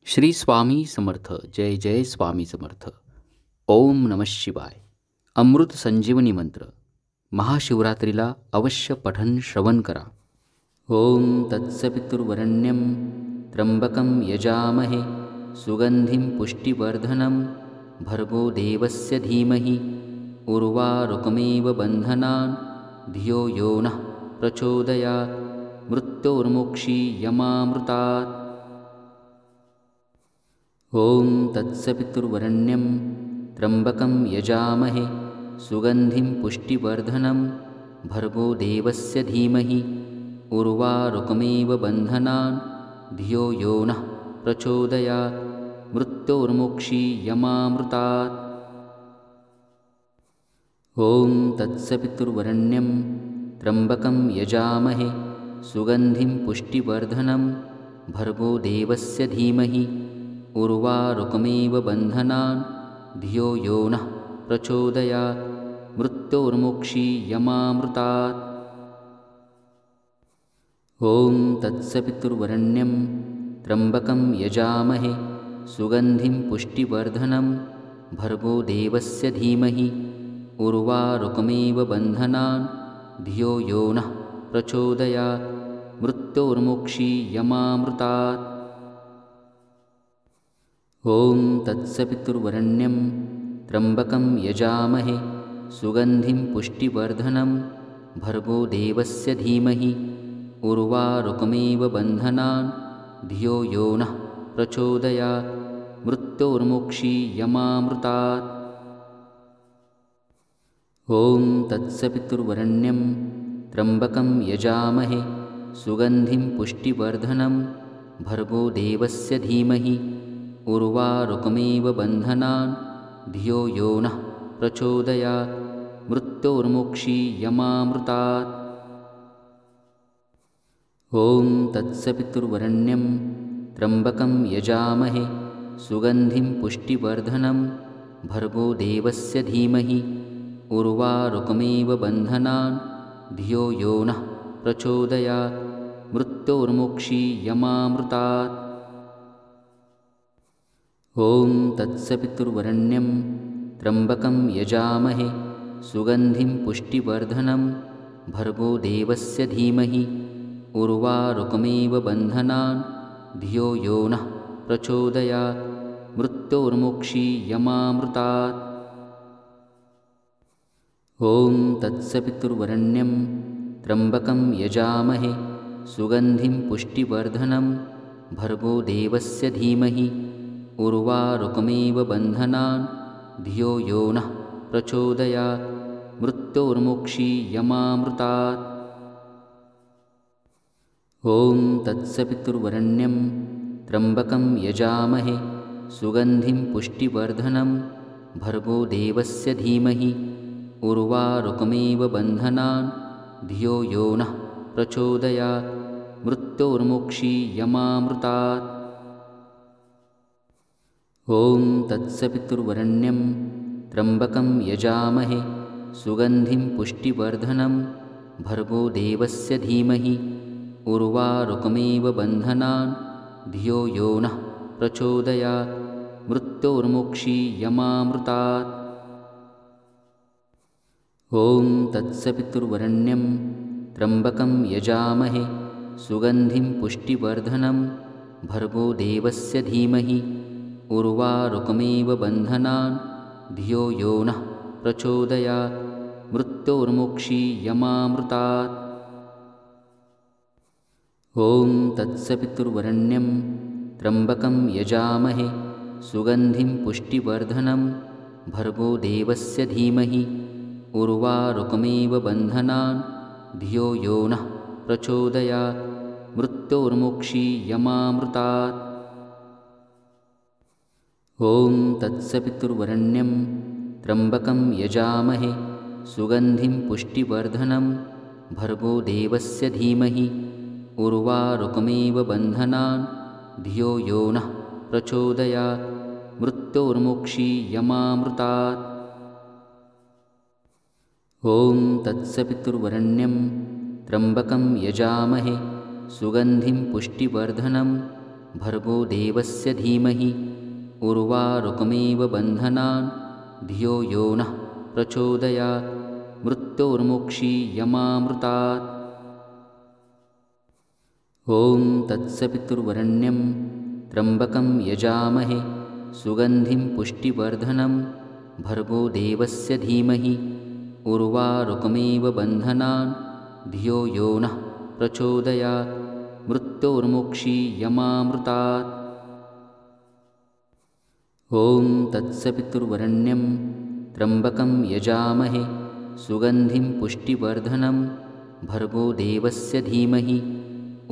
श्री स्वामी समर्थ. जय जय स्वामी समर्थ. ओम नमः शिवाय. अमृत संजीवनी मंत्र महाशिवरात्रीला अवश्य पठन श्रवण करा. ओम तत्सवितुर्वरेण्यं त्र्यंबकं यजामहे सुगंधिं पुष्टिवर्धनं भर्गो देवस्य धीमहि उर्वारुकमेव बन्धनान् धियो यो नः प्रचोदयात् मृत्योर्मुक्षीयमामृतात्. ओम तत्सवितुर्वरेण्यं त्र्यंबकं यजामहे सुगंधिं पुष्टिवर्धनं भर्गो देवस्य धीमहि उर्वारुकमेव बन्धनान् धियो यो नः प्रचोदयात् मृत्योर्मुक्षीयमामृतात्. ओम तत्सवितुर्वरेण्यं त्र्यंबकं यजामहे सुगंधिं पुष्टिवर्धनं भर्गो देवस्य धीमहि उर्वारुकमेव बन्धनान् धियो यो नः प्रचोदयात् मृत्योर्मुक्षीयमामृतात्. ओम तत्सवितुर्वरेण्यं त्र्यंबकं यजामहे सुगंधिं पुष्टिवर्धनं भर्गो देवस्य धीमहि उर्वारुकमेव बन्धनान् धियो यो नः प्रचोदयात् मृत्योर्मुक्षीयमामृतात्. ओम तत्सवितुर्वरेण्यं त्र्यंबकं यजामहे सुगंधिं पुष्टिवर्धनं भर्गो देवस्य धीमहि उर्वारुकमेव बन्धनान् धियो यो नः प्रचोदयात् मृत्योर्मुक्षीयमामृतात्. ओम तत्सवितुर्वरेण्यं त्र्यंबकं यजामहे सुगंधिं पुष्टिवर्धनं भर्गो देवस्य धीमहि उर्वारुकमेव बन्धनान् धियो यो नः प्रचोदयात् मृत्योर्मुक्षीयमामृतात्. ओम तत्सवितुर्वरेण्यं त्र्यंबकं यजामहे सुगंधिं पुष्टिवर्धनं भर्गो देवस्य धीमहि उर्वारुकमेव बन्धनान् धियो यो नः प्रचोदयात् मृत्योर्मुक्षीयमामृतात्. ओम तत्सवितुर्वरेण्यं त्र्यंबकं यजामहे सुगंधिं पुष्टिवर्धनं भर्गो देवस्य धीमहि उर्वारुकमेव बन्धनान् धियो यो नः प्रचोदयात् मृत्योर्मुक्षीयमामृतात्. ओम तत्सवितुर्वरेण्यं त्र्यंबकं यजामहे सुगंधिं पुष्टिवर्धनं भर्गो देवस्य धीमहि उर्वारुकमेव बन्धनान् धियो यो नः प्रचोदयात् मृत्योर्मुक्षीयमामृतात्. ओम तत्सवितुर्वरेण्यं त्र्यंबकं यजामहे सुगंधिं पुष्टिवर्धनं भर्गो देवस्य धीमहि उर्वारुकमेव बन्धनान् धियो यो नः प्रचोदयात् मृत्योर्मुक्षीयमामृतात्. ओम तत्सवितुर्वरेण्यं त्र्यंबकं यजामहे सुगंधिं पुष्टिवर्धनं भर्गो देवस्य धीमहि उर्वारुकमेव बन्धनान् धियो यो नः प्रचोदयात् मृत्योर्मुक्षीयमामृतात्. ओम तत्सवितुर्वरेण्यं त्र्यंबकं यजामहे सुगंधिं पुष्टिवर्धनं भर्गो देवस्य धीमहि उर्वारुकमेव बन्धनान् धियो यो नः प्रचोदयात् मृत्योर्मुक्षीयमामृतात्. ओम तत्सवितुर्वरेण्यं त्र्यंबकं यजामहे सुगंधिं पुष्टिवर्धनं भर्गो देवस्य धीमहि उर्वारुकमेव बन्धनान् धियो यो नः प्रचोदयात् मृत्योर्मुक्षीयमामृतात्. ओम तत्सवितुर्वरेण्यं त्र्यंबकं यजामहे सुगंधिं पुष्टिवर्धनं भर्गो देवस्य धीमहि उर्वारुकमेव बन्धनान् धियो यो नः प्रचोदयात् मृत्योर्मुक्षीयमामृतात्. ओम तत्सवितुर्वरेण्यं त्र्यंबकं यजामहे सुगंधिं पुष्टिवर्धनं भर्गो देवस्य धीमहि उर्वारुकमेव बन्धनान् धियो यो नः प्रचोदयात् मृत्योर्मुक्षीयमामृतात्। ॐ तत्सवितुर्वरेण्यं त्र्यम्बकं यजामहे सुगन्धिं पुष्टिवर्धनं भर्गो देवस्य धीमहि उर्वारुकमेव बन्धनान् धियो यो नः प्रचोदयात् मृत्योर्मुक्षीयमामृतात्। ॐ तत्सवितुर्वरेण्यं त्र्यम्बकं यजामहे सुगन्धिं पुष्टिवर्धनं भर्गो देवस्य धीमहि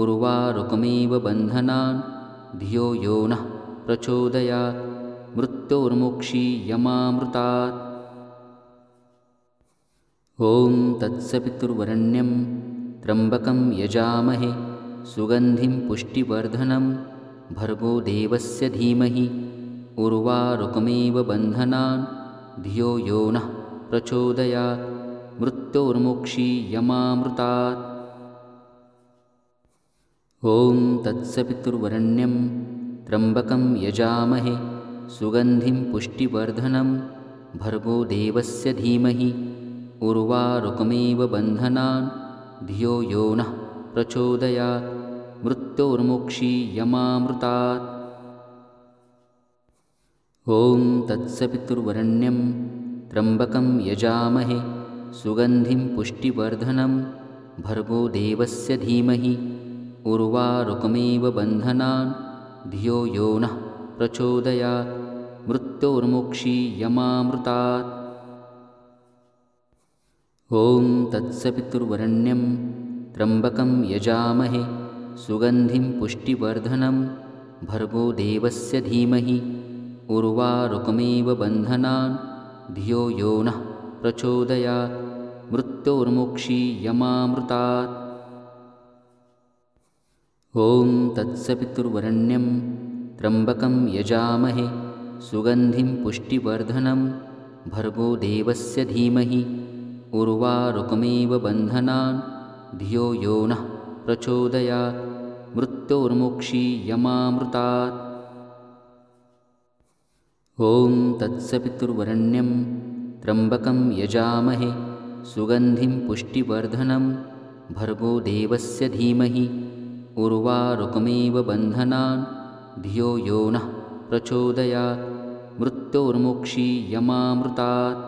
उर्वारुकमेव बन्धनान् धियो यो नः प्रचोदयात् मृत्योर्मुक्षीयमामृतात्। ॐ तत्सवितुर्वरेण्यं त्र्यम्बकं यजामहे सुगन्धिं पुष्टिवर्धनं भर्गो देवस्य धीमहि उर्वारुकमेव बन्धनान् धियो यो नः प्रचोदयात् मृत्योर्मुक्षीयमामृतात्। ॐ तत्सवितुर्वरेण्यं त्र्यम्बकं यजामहे सुगन्धिं पुष्टिवर्धनं भर्गो देवस्य धीमहि उर्वारुकमेव बन्धनान् धियो यो नः प्रचोदयात् मृत्योर्मुक्षीयमामृतात्। ॐ तत्सवितुर्वरेण्यं त्र्यम्बकं यजामहे सुगन्धिं पुष्टिवर्धनं भर्गो देवस्य धीमहि उर्वारुकमेव बन्धनान् धियो यो नः प्रचोदयात् मृत्योर्मुक्षीयमामृतात्। ॐ तत्सवितुर्वरेण्यं त्र्यम्बकं यजामहे सुगन्धिं पुष्टिवर्धनं भर्गो देवस्य धीमहि उर्वारुकमेव बन्धनान् धियो यो नः प्रचोदयात् मृत्योर्मुक्षीयमामृतात्। ॐ तत्सवितुर्वरेण्यं त्र्यम्बकं यजामहे सुगन्धिं पुष्टिवर्धनं भर्गो देवस्य धीमहि उर्वारुकमेव बन्धनान् धियो यो नः प्रचोदयात् मृत्योर्मुक्षीयमामृतात्। ॐ तत्सवितुर्वरेण्यं त्र्यम्बकं यजामहे सुगन्धिं पुष्टिवर्धनं भर्गो देवस्य धीमहि उर्वारुकमेव बन्धनान् धियो यो नः प्रचोदयात् मृत्योर्मुक्षीयमामृतात्।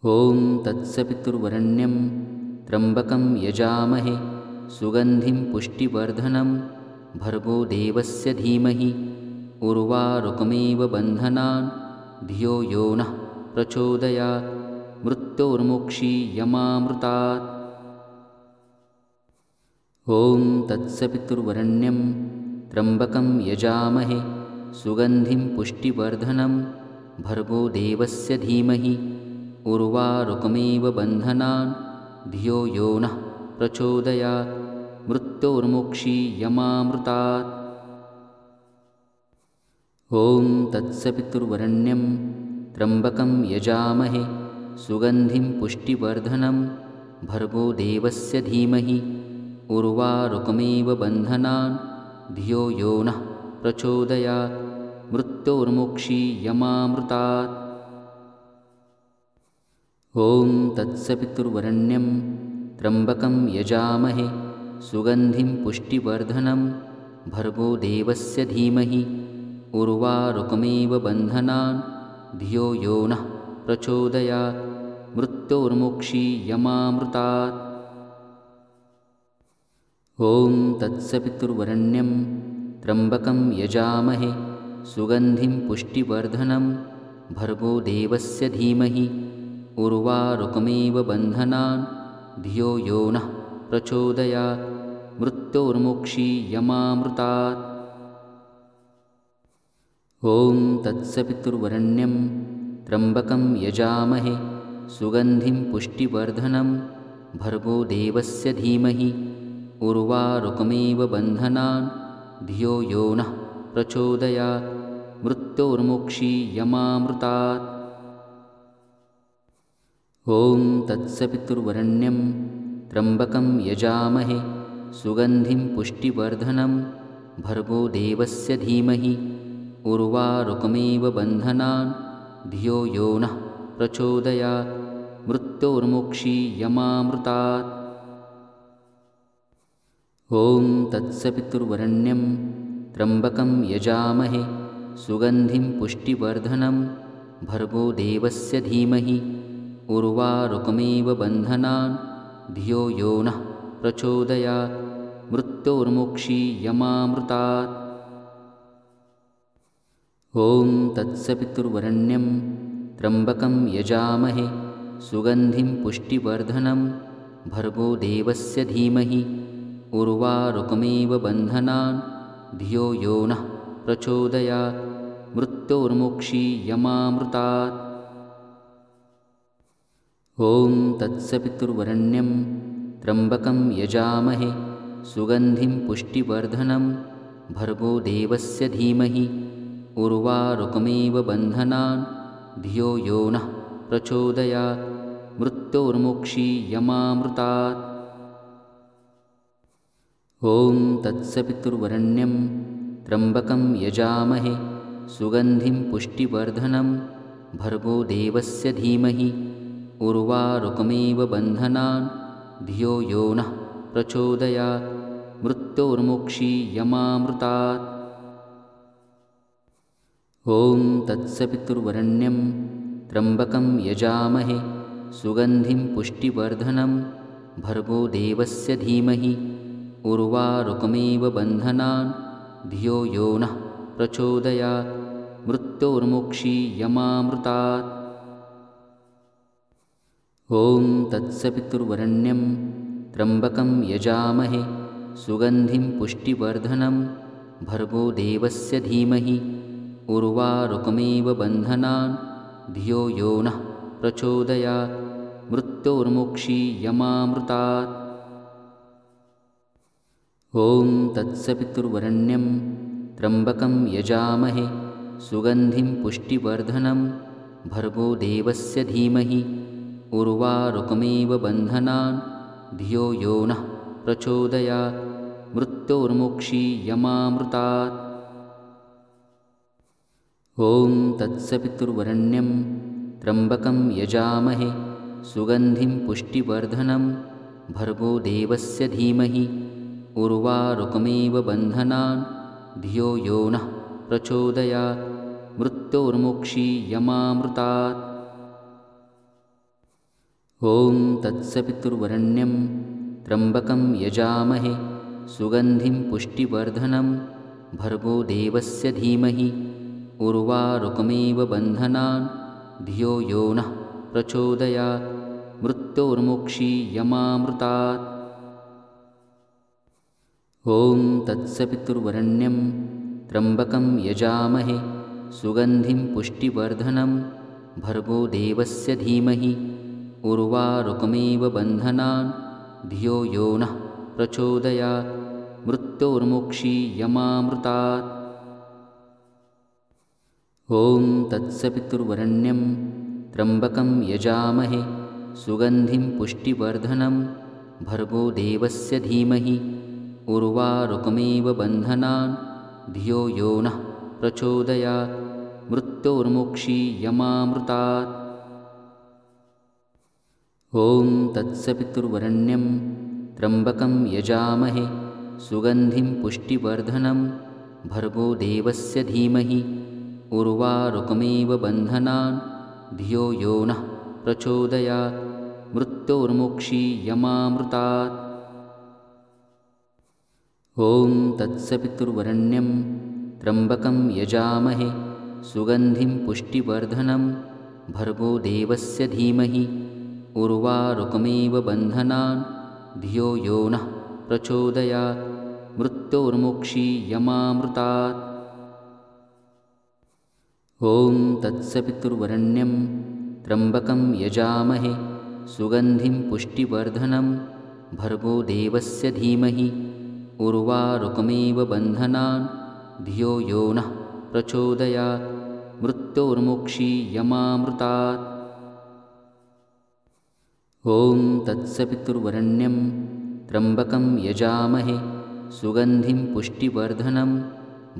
ॐ तत्सवितुर्वरेण्यं त्र्यम्बकं यजामहे सुगन्धिं पुष्टिवर्धनं भर्गो देवस्य धीमहि उर्वारुकमेव बन्धनान् धियो यो नः प्रचोदयात् मृत्योर्मुक्षीयमामृतात्। ॐ तत्सवितुर्वरेण्यं त्र्यम्बकं यजामहे सुगन्धिं पुष्टिवर्धनं भर्गो देवस्य धीमहि उर्वारुकमेव बन्धनान् धियो यो नः प्रचोदयात् मृत्योर्मुक्षीयमामृतात्। ॐ तत्सवितुर्वरेण्यं त्र्यम्बकं यजामहे सुगन्धिं पुष्टिवर्धनं भर्गो देवस्य धीमहि उर्वारुकमेव बन्धनान् धियो यो नः प्रचोदयात् मृत्योर्मुक्षीयमामृतात्। ॐ तत्सवितुर्वरेण्यं त्र्यम्बकं यजामहे सुगन्धिं पुष्टिवर्धनं भर्गो देवस्य धीमहि उर्वारुकमेव बन्धनान् धियो यो नः प्रचोदयात् मृत्योर्मुक्षीयमामृतात्। ॐ तत्सवितुर्वरेण्यं त्र्यम्बकं यजामहे सुगन्धिं पुष्टिवर्धनं भर्गो देवस्य धीमहि उर्वारुकमेव बन्धनान् धियो यो नः प्रचोदयात् मृत्योर्मुक्षीयमामृतात्। ॐ तत्सवितुर्वरेण्यं त्र्यम्बकं यजामहे सुगन्धिं पुष्टिवर्धनं भर्गो देवस्य धीमहि उर्वारुकमेव बन्धनान् धियो यो नः प्रचोदयात् मृत्योर्मुक्षीयमामृतात्। ॐ तत्सवितुर्वरेण्यं त्र्यम्बकं यजामहे सुगन्धिं पुष्टिवर्धनं भर्गो देवस्य धीमहि उर्वारुकमेव बन्धनान् धियो यो नः प्रचोदयात् मृत्योर्मुक्षीयमामृतात्। ॐ तत्सवितुर्वरेण्यं त्र्यम्बकं यजामहे सुगन्धिं पुष्टिवर्धनं भर्गो देवस्य धीमहि उर्वारुकमेव बन्धनान् धियो यो नः प्रचोदयात् मृत्योर्मुक्षीयमामृतात्। ॐ तत्सवितुर्वरेण्यं त्र्यम्बकं यजामहे सुगन्धिं पुष्टिवर्धनं भर्गो देवस्य धीमहि उर्वारुकमेव बन्धनान् धियो यो नः प्रचोदयात् मृत्योर्मुक्षीयमामृतात्। ॐ तत्सवितुर्वरेण्यं त्र्यम्बकं यजामहे सुगन्धिं पुष्टिवर्धनं भर्गो देवस्य धीमहि उर्वारुकमेव बन्धनान् धियो यो नः प्रचोदयात् मृत्योर्मुक्षीयमामृतात्। ॐ तत्सवितुर्वरेण्यं त्र्यम्बकं यजामहे सुगन्धिं पुष्टिवर्धनं भर्गो देवस्य धीमहि उर्वारुकमेव बन्धनान् धियो यो नः प्रचोदयात् मृत्योर्मुक्षीयमामृतात्। ॐ तत्सवितुर्वरेण्यं त्र्यम्बकं यजामहे सुगन्धिं पुष्टिवर्धनं भर्गो देवस्य धीमहि उर्वारुकमेव बन्धनान् धियो यो नः प्रचोदयात् मृत्योर्मुक्षीयमामृतात्। ॐ तत्सवितुर्वरेण्यं त्र्यम्बकं यजामहे सुगन्धिं पुष्टिवर्धनं भर्गो देवस्य धीमहि उर्वारुकमेव बन्धनान् धियो यो नः प्रचोदयात् मृत्योर्मुक्षीयमामृतात्। ॐ तत्सवितुर्वरेण्यं त्र्यम्बकं यजामहे सुगन्धिं पुष्टिवर्धनं भर्गो देवस्य धीमहि उर्वारुकमेव बन्धनान् धियो यो नः प्रचोदयात् मृत्योर्मुक्षीयमामृतात्। ॐ तत्सवितुर्वरेण्यं त्र्यम्बकं यजामहे सुगन्धिं पुष्टिवर्धनं भर्गो देवस्य धीमहि उर्वारुकमेव बन्धनान् धियो यो नः प्रचोदयात् मृत्योर्मुक्षीयमामृतात्। ॐ तत्सवितुर्वरेण्यं त्र्यम्बकं यजामहे सुगन्धिं पुष्टिवर्धनं भर्गो देवस्य धीमहि उर्वारुकमेव बन्धनान् धियो यो नः प्रचोदयात् मृत्योर्मुक्षीयमामृतात्। ॐ तत्सवितुर्वरेण्यं त्र्यम्बकं यजामहे सुगन्धिं पुष्टिवर्धनं भर्गो देवस्य धीमहि उर्वारुकमेव बन्धनान् धियो यो नः प्रचोदयात् मृत्योर्मुक्षीयमामृतात्। ॐ तत्सवितुर्वरेण्यं त्र्यम्बकं यजामहे सुगन्धिं पुष्टिवर्धनं भर्गो देवस्य धीमहि उर्वारुकमेव बन्धनान् धियो यो नः प्रचोदयात् मृत्योर्मुक्षीयमामृतात्। ॐ तत्सवितुर्वरेण्यं त्र्यम्बकं यजामहे सुगन्धिं पुष्टिवर्धनं भर्गो देवस्य धीमहि उर्वारुकमेव बन्धनान् धियो यो नः प्रचोदयात् मृत्योर्मुक्षीयमामृतात्। ॐ तत्सवितुर्वरेण्यं त्र्यम्बकं यजामहे सुगन्धिं पुष्टिवर्धनं भर्गो देवस्य धीमहि उर्वारुकमेव बन्धनान् धियो यो नः प्रचोदयात् मृत्योर्मुक्षीयमामृतात्। ॐ तत्सवितुर्वरेण्यं त्र्यम्बकं यजामहे सुगन्धिं पुष्टिवर्धनं भर्गो देवस्य धीमहि उर्वारुकमेव बन्धनान् धियो यो नः प्रचोदयात् मृत्योर्मुक्षीयमामृतात्। ॐ तत्सवितुर्वरेण्यं त्र्यम्बकं यजामहे सुगन्धिं पुष्टिवर्धनं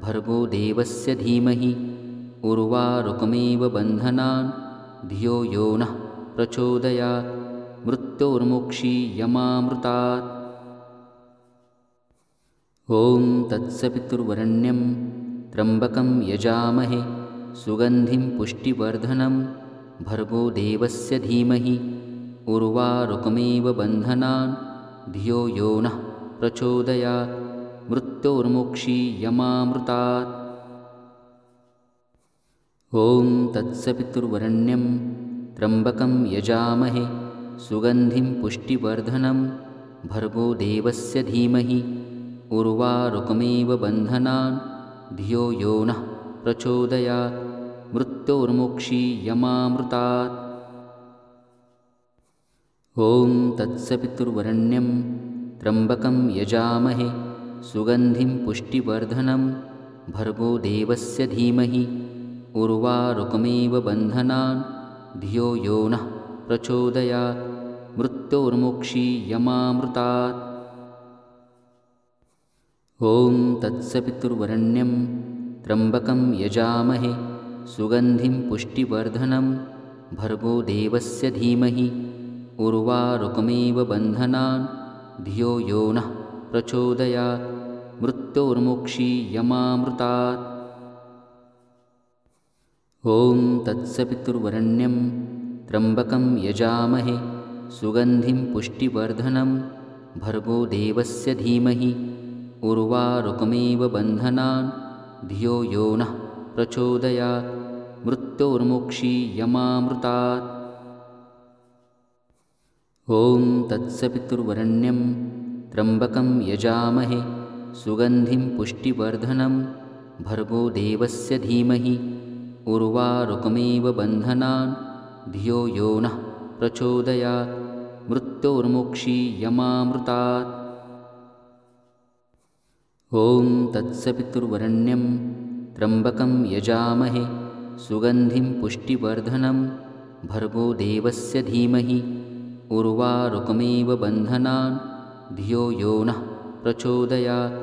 भर्गो देवस्य धीमहि उर्वारुकमेव बन्धनान् धियो यो नः प्रचोदयात् मृत्योर्मुक्षीयमामृतात्। ॐ तत्सवितुर्वरेण्यं त्र्यम्बकं यजामहे सुगन्धिं पुष्टिवर्धनं भर्गो देवस्य धीमहि उर्वारुकमेव बन्धनान् धियो यो नः प्रचोदयात् मृत्योर्मुक्षीयमामृतात्। ॐ तत्सवितुर्वरेण्यं त्र्यम्बकं यजामहे सुगन्धिं पुष्टिवर्धनं भर्गो देवस्य धीमहि उर्वारुकमेव बन्धनान् धियो यो नः प्रचोदयात् मृत्योर्मुक्षीयमामृतात्। ॐ तत्सवितुर्वरेण्यं त्र्यम्बकं यजामहे सुगन्धिं पुष्टिवर्धनं भर्गो देवस्य धीमहि उर्वारुकमेव बन्धनान् धियो यो नः प्रचोदयात् मृत्योर्मुक्षीयमामृतात्। ॐ तत्सवितुर्वरेण्यं त्र्यम्बकं यजामहे सुगन्धिं पुष्टिवर्धनं भर्गो देवस्य धीमहि उर्वारुकमेव बन्धनान् धियो यो नः प्रचोदयात् मृत्योर्मुक्षीयमामृतात्। ॐ तत्सवितुर्वरेण्यं त्र्यम्बकं यजामहे सुगन्धिं पुष्टिवर्धनं भर्गो देवस्य धीमहि उर्वारुकमेव बन्धनान् धियो यो नः प्रचोदयात् मृत्योर्मुक्षीयमामृतात्। ॐ तत्सवितुर्वरेण्यं त्र्यम्बकं यजामहे सुगन्धिं पुष्टिवर्धनं भर्गो देवस्य धीमहि उर्वारुकमेव बन्धनान् धियो यो नः प्रचोदयात् मृत्योर्मुक्षीयमामृतात्। ॐ तत्सवितुर्वरेण्यं त्र्यम्बकं यजामहे सुगन्धिं पुष्टिवर्धनं भर्गो देवस्य धीमहि उर्वारुकमेव बन्धनान् धियो यो नः प्रचोदयात्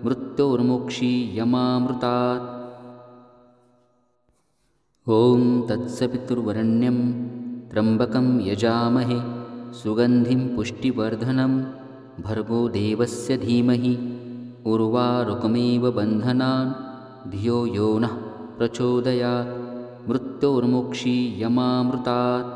मृत्योर्मुक्षीयमामृतात्। ॐ तत्सवितुर्वरेण्यं त्र्यम्बकं यजामहे सुगन्धिं पुष्टिवर्धनं भर्गो देवस्य धीमहि उर्वारुकमेव बन्धनान् धियो यो नः प्रचोदयात् मृत्योर्मुक्षीयमामृतात्।